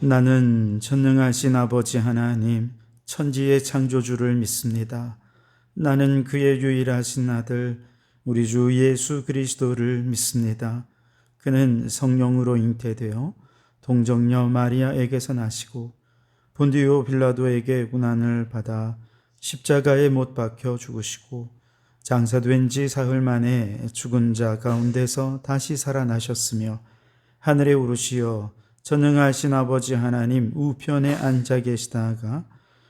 나는 전능하신 아버지 하나님, 천지의 창조주를 믿습니다. 나는 그의 유일하신 아들, 우리 주 예수 그리스도를 믿습니다. 그는 성령으로 잉태되어 동정녀 마리아에게서 나시고 본디오 빌라도에게 고난을 받아 십자가에 못 박혀 죽으시고 장사된 지 사흘 만에 죽은 자 가운데서 다시 살아나셨으며 하늘에 오르시어 전능하신 아버지 하나님 우편에 앉아 계시다가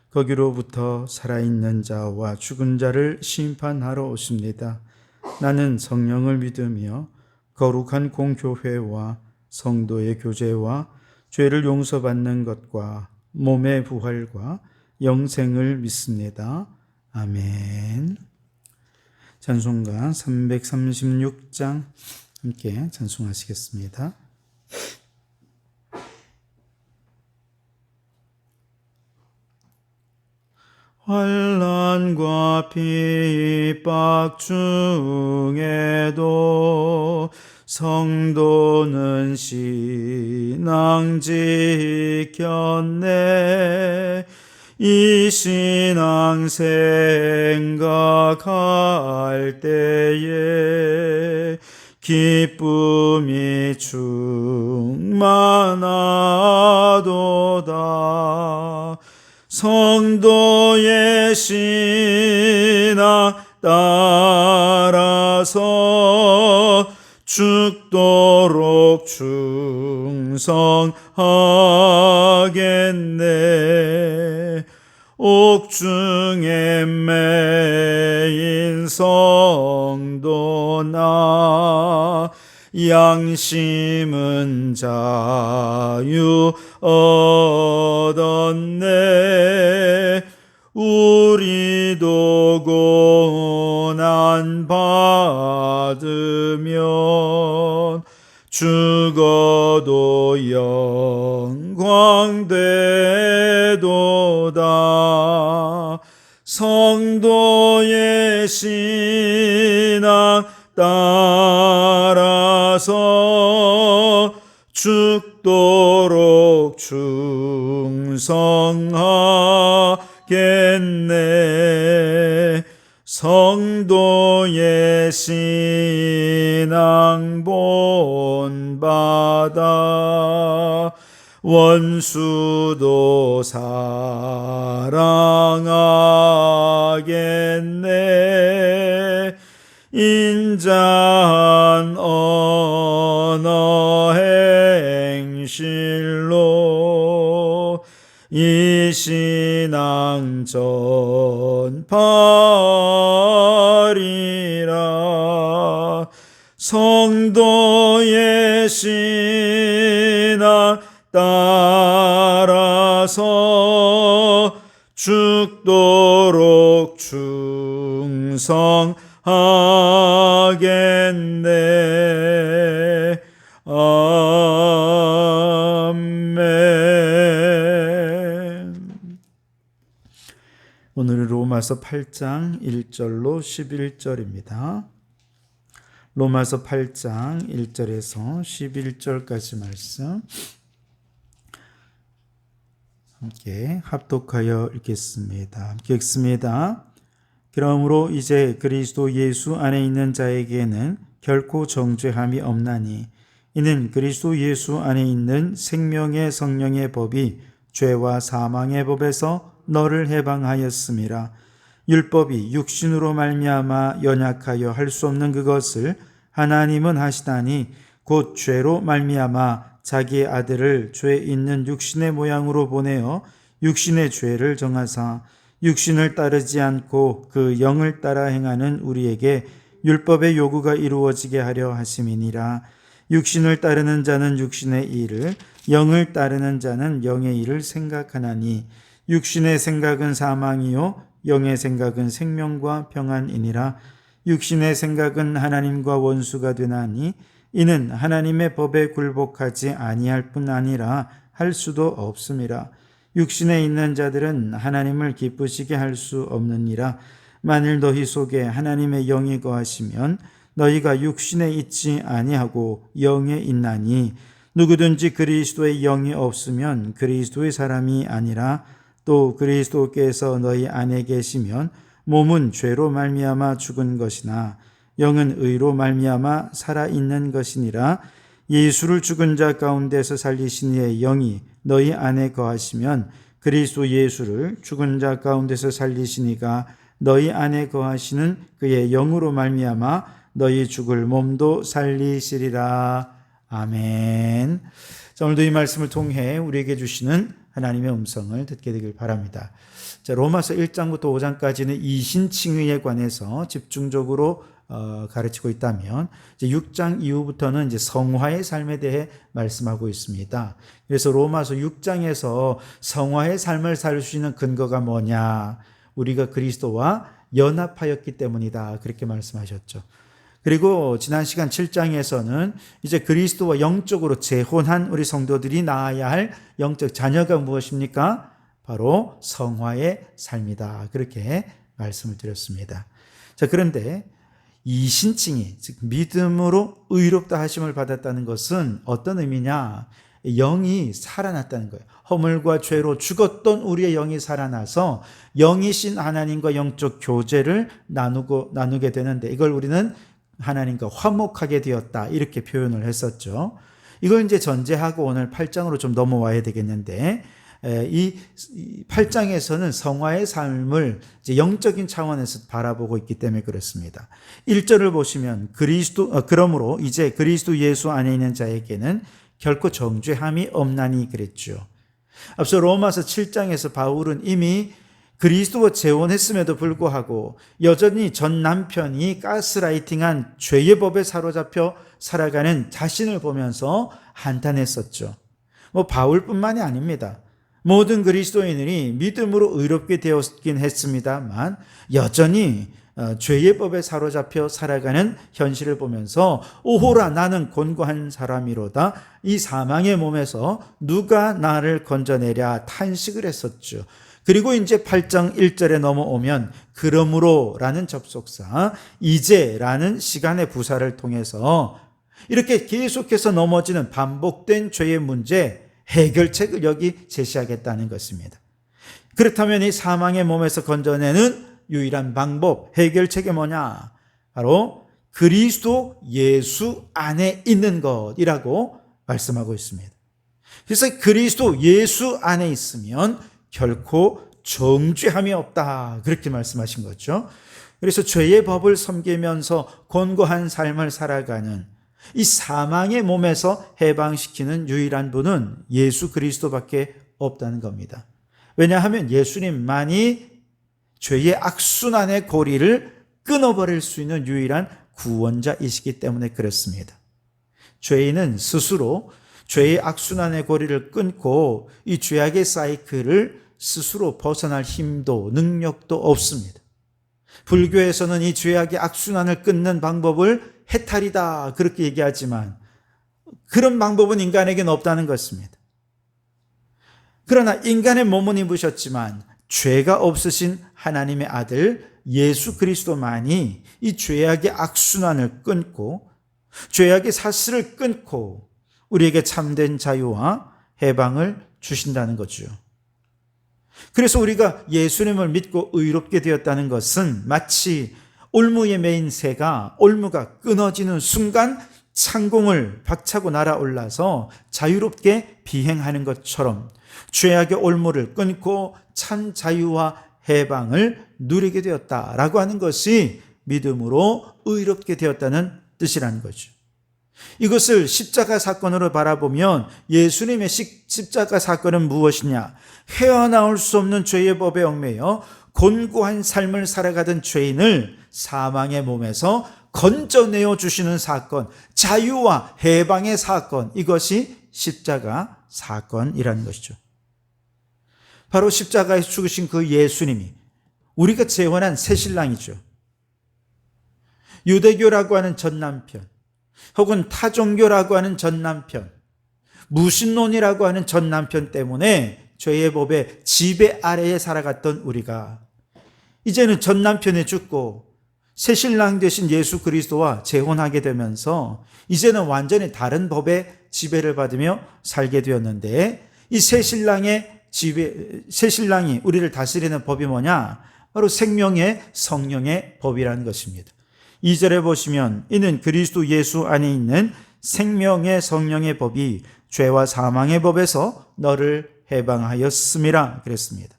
거기로부터 살아있는 자와 죽은 자를 심판하러 오십니다. 나는 성령을 믿으며 거룩한 공교회와 성도의 교제와 죄를 용서받는 것과 몸의 부활과 영생을 믿습니다. 아멘. 찬송가 336장 함께 찬송하시겠습니다. 환난과 핍박 중에도 성도는 신앙 지켰네. 이 신앙 생각할 때에 기쁨이 충만하도다. 성도의 신앙 따라서 죽도록 충성하겠네. 옥중에 매인 성도나 양심은 자유 얻었네. 우리도 고난 받으면 죽어도 영광 되도다. 성도의 신앙 따라서 죽도록 충성하겠네. 성도의 신앙 본받아 원수도 사랑하겠네. 인자한 언어 행실로 이 신앙 전파리라. 성도의 신앙 따라서 죽도록 충성하겠네. 아멘. 오늘은 로마서 8장 1절로 11절입니다. 로마서 8장 1절에서 11절까지 말씀 함께 합독하여 읽겠습니다. 함께 읽습니다. 그러므로 이제 그리스도 예수 안에 있는 자에게는 결코 정죄함이 없나니 이는 그리스도 예수 안에 있는 생명의 성령의 법이 죄와 사망의 법에서 너를 해방하였음이라. 율법이 육신으로 말미암아 연약하여 할 수 없는 그것을 하나님은 하시다니 곧 죄로 말미암아 자기의 아들을 죄 있는 육신의 모양으로 보내어 육신의 죄를 정하사 육신을 따르지 않고 그 영을 따라 행하는 우리에게 율법의 요구가 이루어지게 하려 하심이니라. 육신을 따르는 자는 육신의 일을, 영을 따르는 자는 영의 일을 생각하나니 육신의 생각은 사망이요 영의 생각은 생명과 평안이니라. 육신의 생각은 하나님과 원수가 되나니 이는 하나님의 법에 굴복하지 아니할 뿐 아니라 할 수도 없음이라. 육신에 있는 자들은 하나님을 기쁘시게 할 수 없느니라. 만일 너희 속에 하나님의 영이 거하시면 너희가 육신에 있지 아니하고 영에 있나니 누구든지 그리스도의 영이 없으면 그리스도의 사람이 아니라 또 그리스도께서 너희 안에 계시면 몸은 죄로 말미암아 죽은 것이나 영은 의로 말미암아 살아있는 것이니라. 예수를 죽은 자 가운데서 살리신 이의 영이 너희 안에 거하시면 그리스도 예수를 죽은 자 가운데서 살리신 이가 너희 안에 거하시는 그의 영으로 말미암아 너희 죽을 몸도 살리시리라. 아멘. 자, 오늘도 이 말씀을 통해 우리에게 주시는 하나님의 음성을 듣게 되길 바랍니다. 자, 로마서 1장부터 5장까지는 이신칭의에 관해서 집중적으로 가르치고 있다면 이제 6장 이후부터는 이제 성화의 삶에 대해 말씀하고 있습니다. 그래서 로마서 6장에서 성화의 삶을 살 수 있는 근거가 뭐냐? 우리가 그리스도와 연합하였기 때문이다. 그렇게 말씀하셨죠. 그리고 지난 시간 7장에서는 이제 그리스도와 영적으로 재혼한 우리 성도들이 낳아야 할 영적 자녀가 무엇입니까? 바로 성화의 삶이다. 그렇게 말씀을 드렸습니다. 자, 그런데 이 신칭이, 즉 믿음으로 의롭다 하심을 받았다는 것은 어떤 의미냐? 영이 살아났다는 거예요. 허물과 죄로 죽었던 우리의 영이 살아나서 영이신 하나님과 영적 교제를 나누게 되는데, 이걸 우리는 하나님과 화목하게 되었다, 이렇게 표현을 했었죠. 이걸 이제 전제하고 오늘 8장으로 좀 넘어와야 되겠는데, 이 8장에서는 성화의 삶을 이제 영적인 차원에서 바라보고 있기 때문에 그렇습니다. 1절을 보시면 그러므로 이제 그리스도 예수 안에 있는 자에게는 결코 정죄함이 없나니 그랬죠. 앞서 로마서 7장에서 바울은 이미 그리스도와 재혼했음에도 불구하고 여전히 전 남편이 가스라이팅한 죄의 법에 사로잡혀 살아가는 자신을 보면서 한탄했었죠. 바울뿐만이 아닙니다. 모든 그리스도인들이 믿음으로 의롭게 되었긴 했습니다만 여전히 죄의 법에 사로잡혀 살아가는 현실을 보면서 오호라, 나는 곤고한 사람이로다. 이 사망의 몸에서 누가 나를 건져내랴 탄식을 했었죠. 그리고 이제 8장 1절에 넘어오면 그러므로 라는 접속사, 이제 라는 시간의 부사를 통해서 이렇게 계속해서 넘어지는 반복된 죄의 문제 해결책을 여기 제시하겠다는 것입니다. 그렇다면 이 사망의 몸에서 건져내는 유일한 방법, 해결책이 뭐냐? 바로 그리스도 예수 안에 있는 것이라고 말씀하고 있습니다. 그래서 그리스도 예수 안에 있으면 결코 정죄함이 없다, 그렇게 말씀하신 거죠. 그래서 죄의 법을 섬기면서 곤고한 삶을 살아가는 이 사망의 몸에서 해방시키는 유일한 분은 예수 그리스도밖에 없다는 겁니다. 왜냐하면 예수님만이 죄의 악순환의 고리를 끊어버릴 수 있는 유일한 구원자이시기 때문에 그렇습니다. 죄인은 스스로 죄의 악순환의 고리를 끊고 이 죄악의 사이클을 스스로 벗어날 힘도 능력도 없습니다. 불교에서는 이 죄악의 악순환을 끊는 방법을 해탈이다, 그렇게 얘기하지만 그런 방법은 인간에게는 없다는 것입니다. 그러나 인간의 몸은 입으셨지만 죄가 없으신 하나님의 아들 예수 그리스도만이 이 죄악의 악순환을 끊고 죄악의 사슬을 끊고 우리에게 참된 자유와 해방을 주신다는 거죠. 그래서 우리가 예수님을 믿고 의롭게 되었다는 것은 마치 올무에 매인 새가 올무가 끊어지는 순간 창공을 박차고 날아올라서 자유롭게 비행하는 것처럼 죄악의 올무를 끊고 참 자유와 해방을 누리게 되었다라고 하는 것이 믿음으로 의롭게 되었다는 뜻이라는 거죠. 이것을 십자가 사건으로 바라보면 예수님의 십자가 사건은 무엇이냐? 헤어나올 수 없는 죄의 법에 얽매여 곤고한 삶을 살아가던 죄인을 사망의 몸에서 건져내어 주시는 사건, 자유와 해방의 사건, 이것이 십자가 사건이라는 것이죠. 바로 십자가에서 죽으신 그 예수님이 우리가 재혼한 새신랑이죠. 유대교라고 하는 전남편, 혹은 타종교라고 하는 전남편, 무신론이라고 하는 전남편 때문에 죄의 법의 지배 아래에 살아갔던 우리가 이제는 전남편에 죽고 새신랑 되신 예수 그리스도와 재혼하게 되면서 이제는 완전히 다른 법의 지배를 받으며 살게 되었는데, 이 새신랑이 우리를 다스리는 법이 뭐냐? 바로 생명의 성령의 법이라는 것입니다. 2절에 보시면 이는 그리스도 예수 안에 있는 생명의 성령의 법이 죄와 사망의 법에서 너를 해방하였음이라 그랬습니다.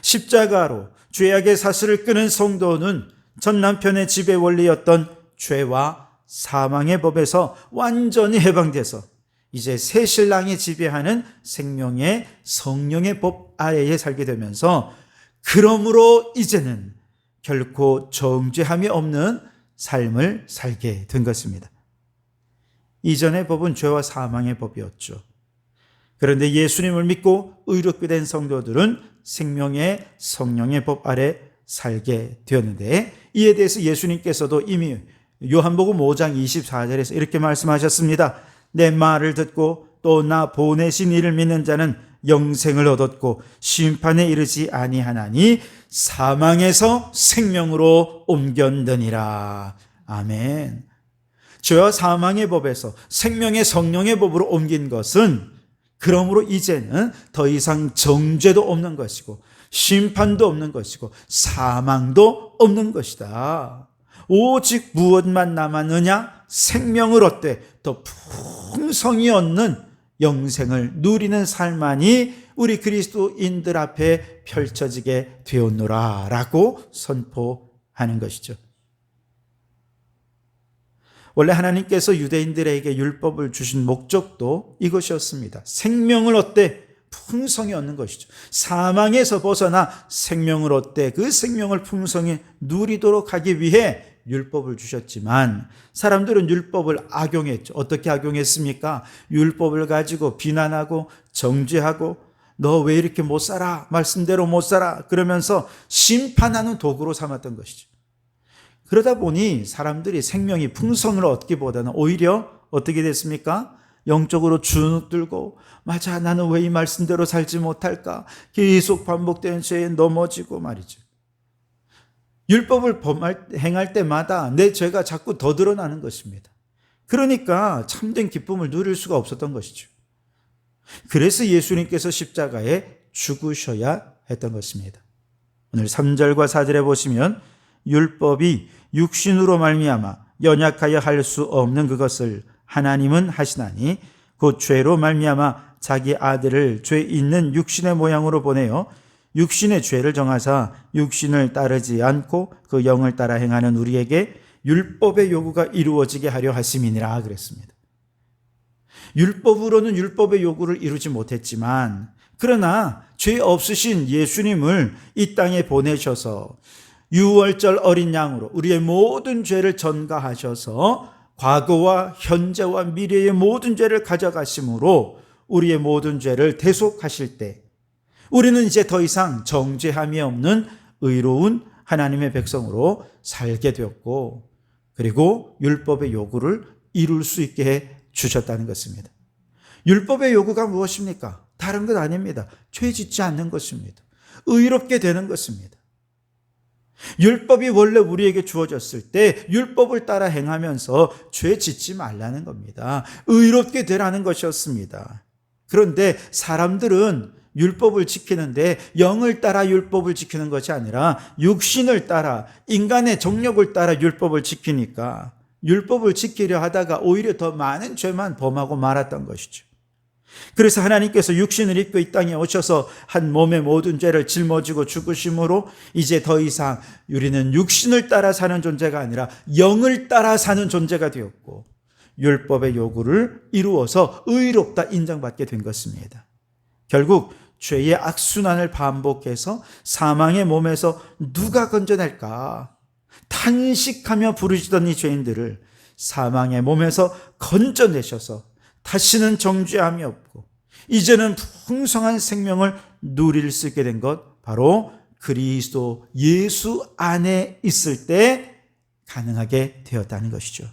십자가로 죄악의 사슬을 끄는 성도는 전 남편의 지배 원리였던 죄와 사망의 법에서 완전히 해방돼서 이제 새 신랑이 지배하는 생명의 성령의 법 아래에 살게 되면서, 그러므로 이제는 결코 정죄함이 없는 삶을 살게 된 것입니다. 이전의 법은 죄와 사망의 법이었죠. 그런데 예수님을 믿고 의롭게 된 성도들은 생명의 성령의 법 아래 살게 되었는데, 이에 대해서 예수님께서도 이미 요한복음 5장 24절에서 이렇게 말씀하셨습니다. 내 말을 듣고 또 나 보내신 이를 믿는 자는 영생을 얻었고 심판에 이르지 아니하나니 사망에서 생명으로 옮겼느니라. 아멘. 죄와 사망의 법에서 생명의 성령의 법으로 옮긴 것은, 그러므로 이제는 더 이상 정죄도 없는 것이고 심판도 없는 것이고 사망도 없는 것이다. 오직 무엇만 남았느냐? 생명을 얻되 더 풍성히 얻는 영생을 누리는 삶만이 우리 그리스도인들 앞에 펼쳐지게 되었노라 라고 선포하는 것이죠. 원래 하나님께서 유대인들에게 율법을 주신 목적도 이것이었습니다. 생명을 얻되 풍성히 얻는 것이죠. 사망에서 벗어나 생명을 얻되 그 생명을 풍성히 누리도록 하기 위해 율법을 주셨지만, 사람들은 율법을 악용했죠. 어떻게 악용했습니까? 율법을 가지고 비난하고 정죄하고 너 왜 이렇게 못 살아? 말씀대로 못 살아? 그러면서 심판하는 도구로 삼았던 것이죠. 그러다 보니 사람들이 생명이 풍성을 얻기보다는 오히려 어떻게 됐습니까? 영적으로 주눅들고, 맞아, 나는 왜 이 말씀대로 살지 못할까? 계속 반복되는 죄에 넘어지고 말이죠. 율법을 행할 때마다 내 죄가 자꾸 더 드러나는 것입니다. 그러니까 참된 기쁨을 누릴 수가 없었던 것이죠. 그래서 예수님께서 십자가에 죽으셔야 했던 것입니다. 오늘 3절과 4절에 보시면 율법이 육신으로 말미암아 연약하여 할 수 없는 그것을 하나님은 하시나니 곧 죄로 말미암아 자기 아들을 죄 있는 육신의 모양으로 보내어 육신의 죄를 정하사 육신을 따르지 않고 그 영을 따라 행하는 우리에게 율법의 요구가 이루어지게 하려 하심이니라 그랬습니다. 율법으로는 율법의 요구를 이루지 못했지만, 그러나 죄 없으신 예수님을 이 땅에 보내셔서 유월절 어린 양으로 우리의 모든 죄를 전가하셔서 과거와 현재와 미래의 모든 죄를 가져가심으로 우리의 모든 죄를 대속하실 때 우리는 이제 더 이상 정죄함이 없는 의로운 하나님의 백성으로 살게 되었고, 그리고 율법의 요구를 이룰 수 있게 해 주셨다는 것입니다. 율법의 요구가 무엇입니까? 다른 것 아닙니다. 죄 짓지 않는 것입니다. 의롭게 되는 것입니다. 율법이 원래 우리에게 주어졌을 때 율법을 따라 행하면서 죄 짓지 말라는 겁니다. 의롭게 되라는 것이었습니다. 그런데 사람들은 율법을 지키는데 영을 따라 율법을 지키는 것이 아니라 육신을 따라, 인간의 정욕을 따라 율법을 지키니까 율법을 지키려 하다가 오히려 더 많은 죄만 범하고 말았던 것이죠. 그래서 하나님께서 육신을 입고 이 땅에 오셔서 한 몸의 모든 죄를 짊어지고 죽으심으로 이제 더 이상 우리는 육신을 따라 사는 존재가 아니라 영을 따라 사는 존재가 되었고, 율법의 요구를 이루어서 의롭다 인정받게 된 것입니다. 결국 죄의 악순환을 반복해서 사망의 몸에서 누가 건져낼까? 탄식하며 부르짖던 이 죄인들을 사망의 몸에서 건져내셔서 다시는 정죄함이 없고 이제는 풍성한 생명을 누릴 수 있게 된 것, 바로 그리스도 예수 안에 있을 때 가능하게 되었다는 것이죠.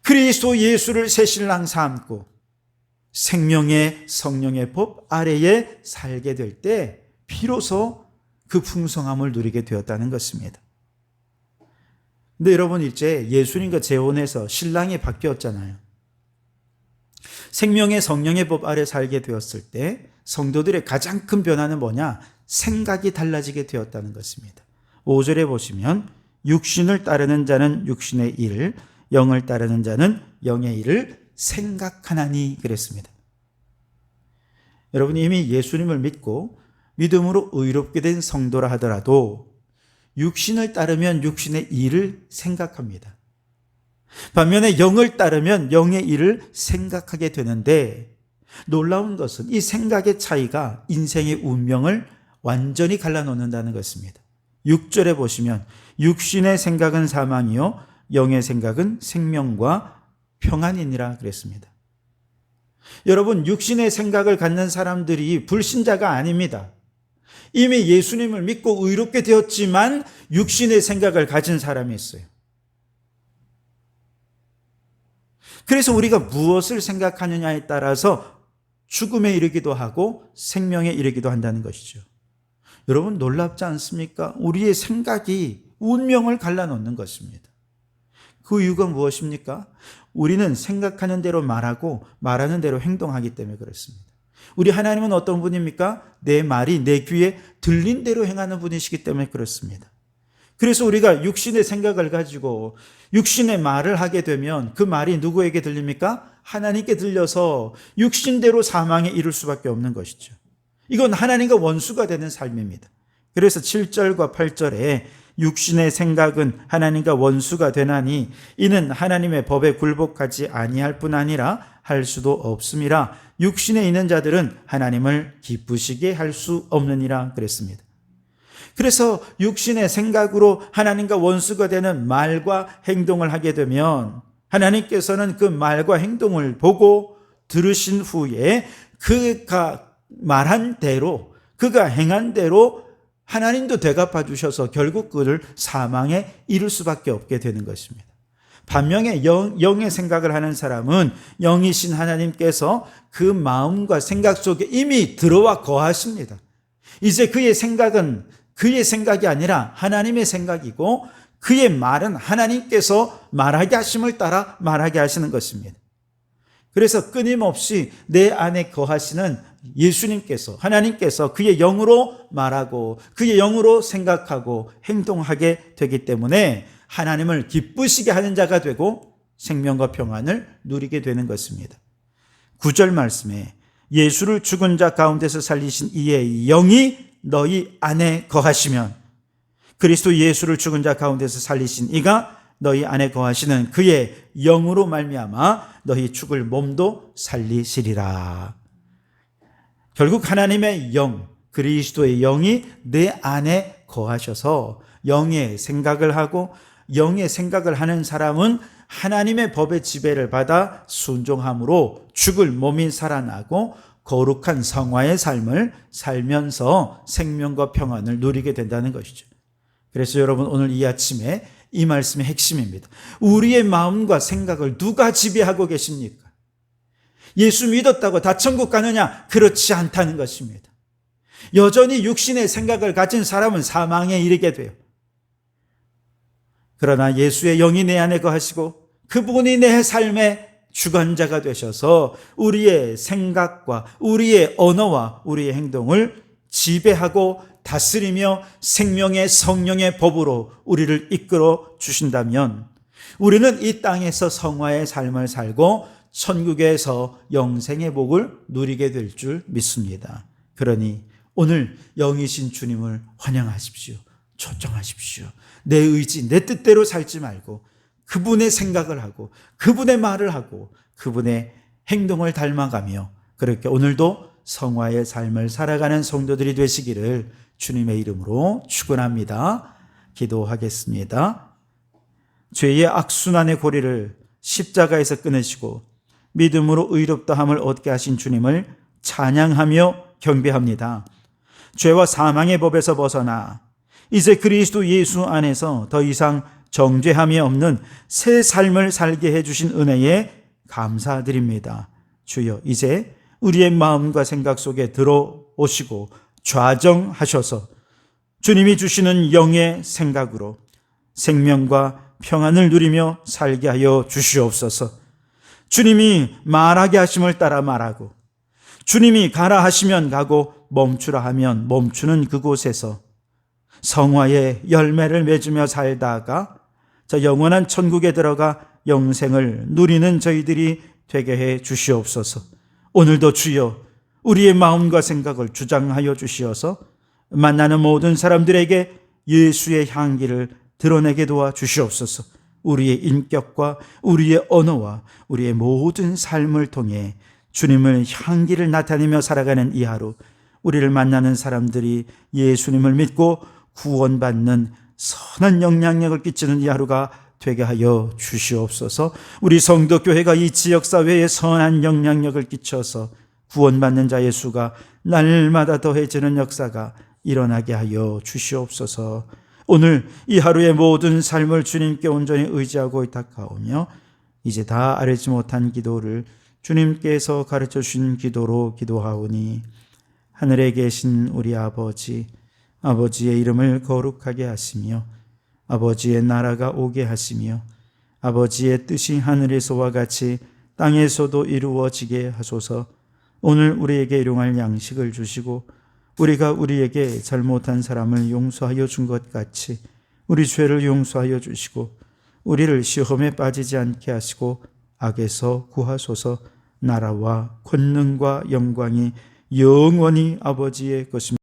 그리스도 예수를 새 신랑 삼고 생명의 성령의 법 아래에 살게 될 때 비로소 그 풍성함을 누리게 되었다는 것입니다. 근데 여러분, 이제 예수님과 재혼해서 신랑이 바뀌었잖아요. 생명의 성령의 법 아래 살게 되었을 때 성도들의 가장 큰 변화는 뭐냐? 생각이 달라지게 되었다는 것입니다. 5절에 보시면 육신을 따르는 자는 육신의 일, 영을 따르는 자는 영의 일을 생각하나니 그랬습니다. 여러분, 이미 예수님을 믿고 믿음으로 의롭게 된 성도라 하더라도 육신을 따르면 육신의 일을 생각합니다. 반면에 영을 따르면 영의 일을 생각하게 되는데, 놀라운 것은 이 생각의 차이가 인생의 운명을 완전히 갈라놓는다는 것입니다. 6절에 보시면 육신의 생각은 사망이요 영의 생각은 생명과 평안이니라 그랬습니다. 여러분, 육신의 생각을 갖는 사람들이 불신자가 아닙니다. 이미 예수님을 믿고 의롭게 되었지만 육신의 생각을 가진 사람이 있어요. 그래서 우리가 무엇을 생각하느냐에 따라서 죽음에 이르기도 하고 생명에 이르기도 한다는 것이죠. 여러분, 놀랍지 않습니까? 우리의 생각이 운명을 갈라놓는 것입니다. 그 이유가 무엇입니까? 우리는 생각하는 대로 말하고 말하는 대로 행동하기 때문에 그렇습니다. 우리 하나님은 어떤 분입니까? 내 말이 내 귀에 들린 대로 행하는 분이시기 때문에 그렇습니다. 그래서 우리가 육신의 생각을 가지고 육신의 말을 하게 되면 그 말이 누구에게 들립니까? 하나님께 들려서 육신대로 사망에 이를 수밖에 없는 것이죠. 이건 하나님과 원수가 되는 삶입니다. 그래서 7절과 8절에 육신의 생각은 하나님과 원수가 되나니 이는 하나님의 법에 굴복하지 아니할 뿐 아니라 할 수도 없음이라. 육신에 있는 자들은 하나님을 기쁘시게 할 수 없느니라 그랬습니다. 그래서 육신의 생각으로 하나님과 원수가 되는 말과 행동을 하게 되면 하나님께서는 그 말과 행동을 보고 들으신 후에 그가 말한 대로, 그가 행한 대로 하나님도 대갚아 주셔서 결국 그를 사망에 이를 수밖에 없게 되는 것입니다. 반면에 영의 생각을 하는 사람은 영이신 하나님께서 그 마음과 생각 속에 이미 들어와 거하십니다. 이제 그의 생각은 그의 생각이 아니라 하나님의 생각이고 그의 말은 하나님께서 말하게 하심을 따라 말하게 하시는 것입니다. 그래서 끊임없이 내 안에 거하시는 예수님께서, 하나님께서 그의 영으로 말하고 그의 영으로 생각하고 행동하게 되기 때문에 하나님을 기쁘시게 하는 자가 되고 생명과 평안을 누리게 되는 것입니다. 9절 말씀에 예수를 죽은 자 가운데서 살리신 이의 영이 너희 안에 거하시면, 그리스도 예수를 죽은 자 가운데서 살리신 이가 너희 안에 거하시는 그의 영으로 말미암아 너희 죽을 몸도 살리시리라. 결국 하나님의 영, 그리스도의 영이 내 안에 거하셔서 영의 생각을 하고, 영의 생각을 하는 사람은 하나님의 법의 지배를 받아 순종함으로 죽을 몸이 살아나고 거룩한 성화의 삶을 살면서 생명과 평안을 누리게 된다는 것이죠. 그래서 여러분, 오늘 이 아침에 이 말씀의 핵심입니다. 우리의 마음과 생각을 누가 지배하고 계십니까? 예수 믿었다고 다 천국 가느냐? 그렇지 않다는 것입니다. 여전히 육신의 생각을 가진 사람은 사망에 이르게 돼요. 그러나 예수의 영이 내 안에 거하시고 그분이 내 삶의 주관자가 되셔서 우리의 생각과 우리의 언어와 우리의 행동을 지배하고 다스리며 생명의 성령의 법으로 우리를 이끌어 주신다면 우리는 이 땅에서 성화의 삶을 살고 천국에서 영생의 복을 누리게 될 줄 믿습니다. 그러니 오늘 영이신 주님을 환영하십시오. 초청하십시오. 내 의지, 내 뜻대로 살지 말고 그분의 생각을 하고 그분의 말을 하고 그분의 행동을 닮아가며 그렇게 오늘도 성화의 삶을 살아가는 성도들이 되시기를 주님의 이름으로 축원합니다. 기도하겠습니다. 죄의 악순환의 고리를 십자가에서 끊으시고 믿음으로 의롭다함을 얻게 하신 주님을 찬양하며 경배합니다. 죄와 사망의 법에서 벗어나 이제 그리스도 예수 안에서 더 이상 정죄함이 없는 새 삶을 살게 해주신 은혜에 감사드립니다. 주여, 이제 우리의 마음과 생각 속에 들어오시고 좌정하셔서 주님이 주시는 영의 생각으로 생명과 평안을 누리며 살게 하여 주시옵소서. 주님이 말하게 하심을 따라 말하고, 주님이 가라 하시면 가고 멈추라 하면 멈추는 그곳에서 성화의 열매를 맺으며 살다가 저 영원한 천국에 들어가 영생을 누리는 저희들이 되게 해 주시옵소서. 오늘도 주여 우리의 마음과 생각을 주장하여 주시어서 만나는 모든 사람들에게 예수의 향기를 드러내게 도와 주시옵소서. 우리의 인격과 우리의 언어와 우리의 모든 삶을 통해 주님의 향기를 나타내며 살아가는 이 하루, 우리를 만나는 사람들이 예수님을 믿고 구원받는 선한 영향력을 끼치는 이 하루가 되게 하여 주시옵소서. 우리 성도교회가 이 지역사회에 선한 영향력을 끼쳐서 구원받는 자의 수가 날마다 더해지는 역사가 일어나게 하여 주시옵소서. 오늘 이 하루의 모든 삶을 주님께 온전히 의지하고 의탁하오며 이제 다 아뢰지 못한 기도를 주님께서 가르쳐 주신 기도로 기도하오니, 하늘에 계신 우리 아버지, 아버지의 이름을 거룩하게 하시며 아버지의 나라가 오게 하시며 아버지의 뜻이 하늘에서와 같이 땅에서도 이루어지게 하소서. 오늘 우리에게 일용할 양식을 주시고 우리가 우리에게 잘못한 사람을 용서하여 준 것 같이 우리 죄를 용서하여 주시고 우리를 시험에 빠지지 않게 하시고 악에서 구하소서. 나라와 권능과 영광이 영원히 아버지의 것입니다.